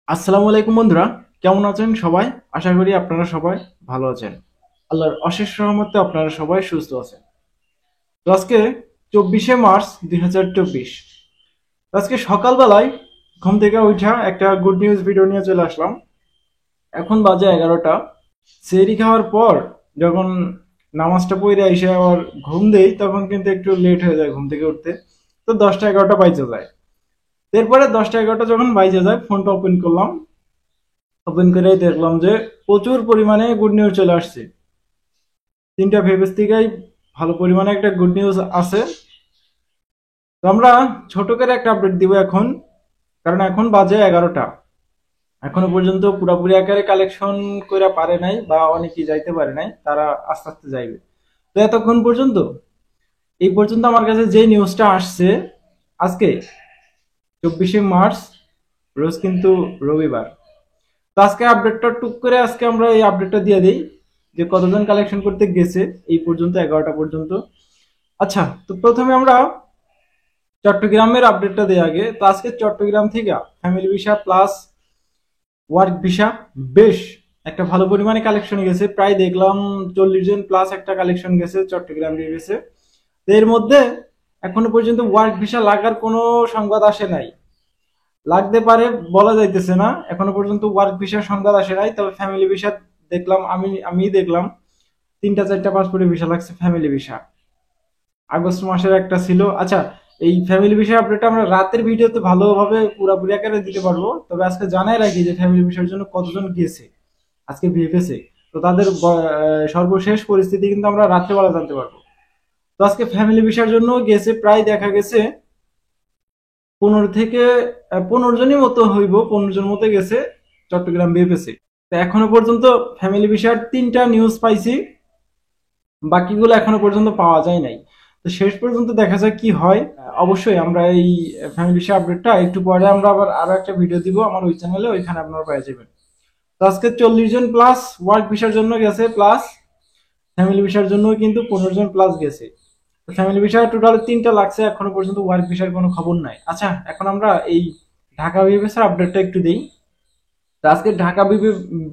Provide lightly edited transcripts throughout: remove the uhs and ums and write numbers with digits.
আসসালামু আলাইকুম বন্ধুরা, কেমন আছেন সবাই? আশা করি আপনারা সবাই ভালো আছেন। আল্লাহর অশেষ রহমতে আপনারা সবাই সুস্থ আছেন। তো আজকে 24শে মার্চ 2024। আজকে সকালবেলায় ঘুম থেকে উঠা একটা গুড নিউজ ভিডিও নিয়ে চলে আসলাম। এখন বাজে 11টা। সেহরি খাওয়ার পর যখন নামাজটা পড়ে এসে আবার ঘুম দেই তখন কিন্তু একটু লেট হয়ে যায় ঘুম থেকে উঠতে। তো 10টা 11টা বাইজে যায়। এরপরে 10টা 11টা যখন বাইজে যায় ফোনটা ওপেন করলাম। ওপেন করে দেখলাম যে প্রচুর পরিমাণে গুড নিউজ চলে আসছে। তিনটা ভেবেস থেকেই ভালো পরিমাণে একটা গুড নিউজ আছে। তো আমরা ছোট করে একটা আপডেট দিব এখন, কারণ এখন বাজে 11টা। এখনো পর্যন্ত পুরোপুরি আকারে কালেকশন করে পারে নাই বা অনেকেই যাইতে পারে নাই, তারা আস্তে আস্তে যাইবে। তো এতক্ষণ পর্যন্ত এই পর্যন্ত আমার কাছে যে নিউজটা আসছে আজকে 24শে মার্চ, রোজ কিন্তু রবিবার। তো আজকে আপডেটটা টুক করে আজকে আমরা এই আপডেটটা দিয়ে দিই যে কতজন কালেকশন করতে গেছে এই পর্যন্ত 11টা পর্যন্ত। আচ্ছা, তো প্রথমে আমরা চট্টগ্রামের আপডেটটা দিই আগে। তো আজকে চট্টগ্রাম থেকে family visa plus work visa বেশ একটা ভালো পরিমাণে কালেকশন গেছে। প্রায় দেখলাম 40 জন প্লাস একটা কালেকশন গেছে চট্টগ্রাম দিয়ে গেছে। তো এর মধ্যে এখনো পর্যন্ত ওয়ার্ক ভিসা লাগার কোনো সংবাদ আসে নাই। লাগতে পারে, বলা যাইতেছে না, এখনো পর্যন্ত ওয়ার্ক ভিসার সংবাদ আসে নাই। তবে ফ্যামিলি ভিসা দেখলাম, আমি দেখলাম 3টা 4টা পাসপোর্টে ভিসা লাগছে ফ্যামিলি ভিসা। আগস্ট মাসের একটা ছিল। আচ্ছা, এই ফ্যামিলি ভিসা আপডেটটা আমরা রাতের ভিডিওতে ভালোভাবে পুরোপুরি আকারে দিতে পারবো। তবে আজকে জানাই রাখি যে ফ্যামিলি ভিসার জন্য কতজন গিয়েছে আজকে ভিএফএসে। তো তাদের সর্বশেষ পরিস্থিতি কিন্তু আমরা রাত্রেবেলা জানতে পারবো। তো আজকে ফ্যামিলি ভিসার জন্য গেছে প্রায় দেখা গেছে 15 থেকে 15 জনই মতো হইব, 15 জন মতো গেছে চট্টগ্রাম বিএফএসে। তো এখনো পর্যন্ত ফ্যামিলি ভিসার 3টা নিউজ পাইছি, বাকিগুলো এখনো পর্যন্ত পাওয়া যায় নাই। তো শেষ পর্যন্ত দেখা যাক কি হয়। অবশ্যই আমরা এই ফ্যামিলি ভিসা আপডেটটা একটু পরে আমরা আবার আরো একটা ভিডিও দিব আমার ওই চ্যানেলে, ওইখানে আপনারা পেয়ে যাবেন। তো আজকে 40 জন প্লাস ওয়ার্ক ভিসার জন্য গেছে, প্লাস ফ্যামিলি ভিসার জন্য কিন্তু 15 জন প্লাস গেছে। ফ্যামিলি ভিসা টোটাল 3টা লাগছে, এখনো পর্যন্ত ওয়ার্ক ভিসার কোনো খবর নাই। আচ্ছা, এখন আমরা এই ঢাকা বিএফএস এর আপডেটটা একটু দেই। তো আজকে ঢাকা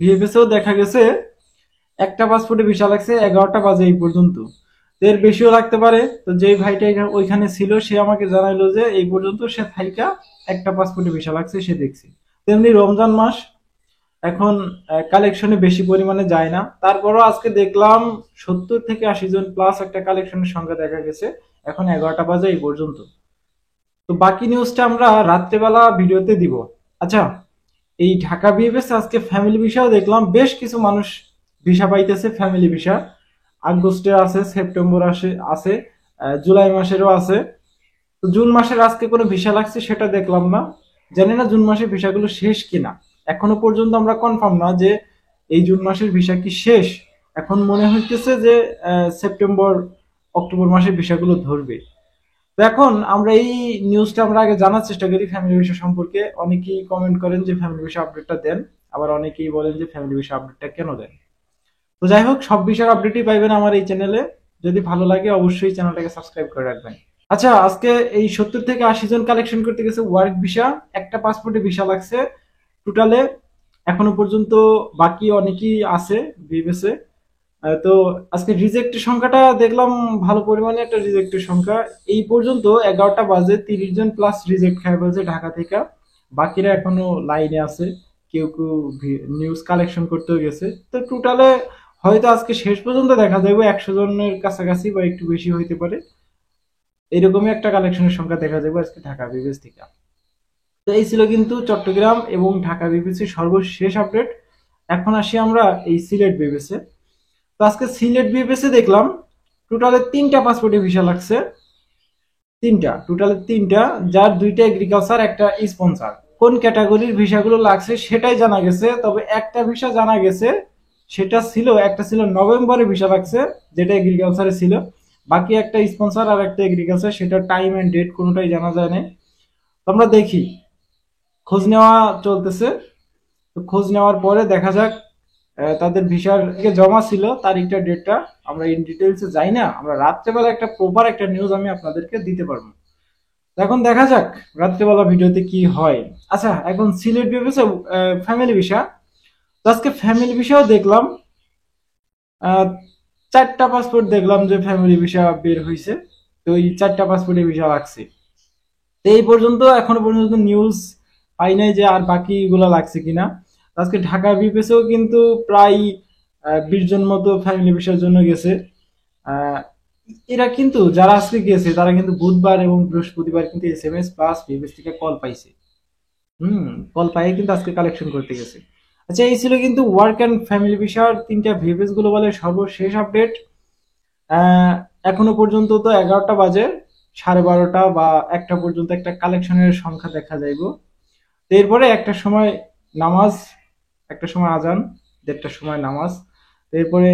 বিএফএস এও দেখা গেছে একটা পাসপোর্টে ভিসা লাগছে 11টা বাজে এই পর্যন্ত। তো এর বেশিও লাগতে পারে। তো যেই ভাইটা ওইখানে ছিল সে আমাকে জানাইলো যে এই পর্যন্ত সে থাইকা একটা পাসপোর্টে ভিসা লাগছে সে দেখছে। তেমনি রমজান মাস এখন কালেকশনে বেশি পরিমাণে যায় না, তারপরও আজকে দেখলাম 70 থেকে 80 জন প্লাস একটা কালেকশনের সংখ্যা দেখা গেছে এখন 11টা বাজে এই পর্যন্ত। তো বাকি নিউজটা আমরা রাত্রেবেলা ভিডিওতে দিব। আচ্ছা, এই ঢাকা বিএফএস আজকে ফ্যামিলি ভিসাও দেখলাম বেশ কিছু মানুষ ভিসা পাইতেছে ফ্যামিলি ভিসা। আগস্টে আছে, সেপ্টেম্বর আছে, জুলাই মাসেরও আছে। তো জুন মাসের আজকে কোনো ভিসা লাগছে সেটা দেখলাম না। জানি না জুন মাসের ভিসাগুলো শেষ কিনা। এখনো পর্যন্ত আমরা কনফার্ম না যে এই জুন মাসের ভিসা কি শেষ। এখন মনে হইতেছে যে সেপ্টেম্বর অক্টোবর মাসের ভিসাগুলো ধরবে। তো এখন আমরা এই নিউজটা আমরা আগে জানার চেষ্টা করি ফ্যামিলি ভিসা সম্পর্কে। অনেকেই কমেন্ট করেন যে ফ্যামিলি ভিসা আপডেটটা দেন, আবার অনেকেই বলেন যে ফ্যামিলি ভিসা আপডেটটা কেন দেন। তো যাই হোক, সব বিষয়ের আপডেটই পাইবেন আমার এই চ্যানেলে। যদি ভালো লাগে অবশ্যই চ্যানেলটাকে সাবস্ক্রাইব করে রাখবেন। আচ্ছা, আজকে এই 70 থেকে 80 জন কালেকশন করতে গেছে ওয়ার্ক ভিসা, একটা পাসপোর্টে ভিসা লাগছে টোটালে। এখনো পর্যন্ত বাকি অনেকেই আছে বিবেসে। তো আজকে রিজেক্টের সংখ্যাটা দেখলাম ভালো পরিমাণে একটা রিজেক্টের সংখ্যা। এই পর্যন্ত 11টা বাজে 30 জন প্লাস রিজেক্ট খায় বলছে ঢাকা থেকে। বাকিরা এখনো লাইনে আছে, কেউ কেউ নিউজ কালেকশন করতেও গেছে। তো টোটালে হয়তো আজকে শেষ পর্যন্ত দেখা যাবে 100 জনের কাছাকাছি বা একটু বেশি হইতে পারে। এরকমই একটা কালেকশনের সংখ্যা দেখা যাবে আজকে ঢাকা বিবিএস থেকে। তো এই ছিল কিন্তু চট্টগ্রাম এবং ঢাকা বিবিসির সর্বশেষ আপডেট। এখন আসি আমরা এই সিলেট বিবিসি। তো আজকে সিলেট বিবিসি দেখলাম টোটালে 3টা পাসপোর্টে ভিসা লাগছে। 3টা, যার 2টা এগ্রিকালচার, একটা স্পন্সর। কোন ক্যাটাগরির ভিসাগুলো লাগছে সেটাই জানা গেছে। তবে একটা ভিসা জানা গেছে, একটা ছিল নভেম্বরে ভিসা লাগছে, যেটা এগ্রিকালচারে ছিল। বাকি একটা স্পন্সর আর একটা এগ্রিকালচার, সেটা টাইম এন্ড ডেট কোনোটাই জানা যায় না। তো আমরা দেখি, খোঁজ নেওয়া চলতেছে। তো খোঁজ নেওয়ার পরে দেখা যাক তাদের ভিসার জমা ছিল তারিখটা, ডেটটা আমরা ইন ডিটেলসে যাই না, আমরা রাত্রেবেলা একটা প্রপার একটা নিউজ আমি আপনাদেরকে দিতে পারবো। তো এখন দেখা যাক রাত্রেবেলা ভিডিওতে কি হয়। আচ্ছা, এখন সিলেট ভেবেছে ফ্যামিলি ভিসা। তো আজকে ফ্যামিলি ভিসাও দেখলাম, আহ, 4টা পাসপোর্ট দেখলাম যে ফ্যামিলি ভিসা বের হয়েছে। তো এই 4টা পাসপোর্টে ভিসা লাগছে। তো এই পর্যন্ত এখনো পর্যন্ত নিউজ পাই নাই যে আর বাকিগুলো লাগছে কিনা। আজকে ঢাকা বিপিএসও কিন্তু প্রায় 20 জন মতো ফ্যামিলি ভিসার জন্য গেছে। আহ, এরা কিন্তু যারা আজকে গেছে তারা কিন্তু বুধবার এবং বৃহস্পতিবার কিন্তু SMS প্লাস বিবিএস থেকে কল পাইছে। হুম, কল পাইয়ে কিন্তু আজকে কালেকশন করতে গেছে। আচ্ছা, এই ছিল কিন্তু ওয়ার্ক অ্যান্ড ফ্যামিলি ভিসার 3টা ভিপিএস গুলো বলে সর্বশেষ আপডেট। আহ, এখনো পর্যন্ত তো 11টা বাজে, 12:30 বা 1টা পর্যন্ত একটা কালেকশনের সংখ্যা দেখা যাইব। তো এরপরে একটা সময় নামাজ, একটা সময় আজান, 1:30টার সময় নামাজ। তো এরপরে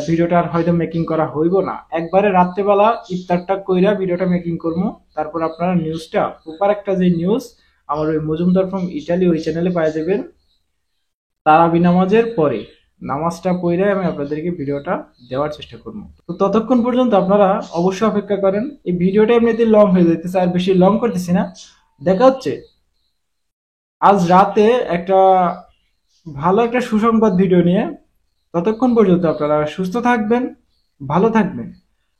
ভিডিওটা আর হয়তো মেকিং করা হইব না, একবারে রাত্রেবেলা ইফতারটা কইরা ভিডিওটা মেকিং করবো। তারপর আপনারা নিউজটা, সুপার একটা যে নিউজ আমার ওই মজুমদার ফ্রম ইটালি ওই চ্যানেলে পাওয়া যাবেন তারাবি নামাজের পরে। নামাজটা পড়ে আমি আপনাদেরকে ভিডিওটা দেওয়ার চেষ্টা করবো। তো ততক্ষণ পর্যন্ত আপনারা অবশ্যই অপেক্ষা করেন। এই ভিডিওটা এমনিতে লং হয়ে যাইতেছে, আর বেশি লং করতেছি না। দেখা হচ্ছে আজ রাতে একটা ভালো একটা সুসংবাদ ভিডিও নিয়ে। ততক্ষণ পর্যন্ত আপনারা সুস্থ থাকবেন, ভালো থাকবেন।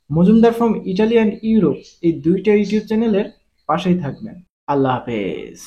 Majumdar from Italy and Europe এই 2টা ইউটিউব চ্যানেলের পাশেই থাকবেন। আল্লাহ হাফেজ।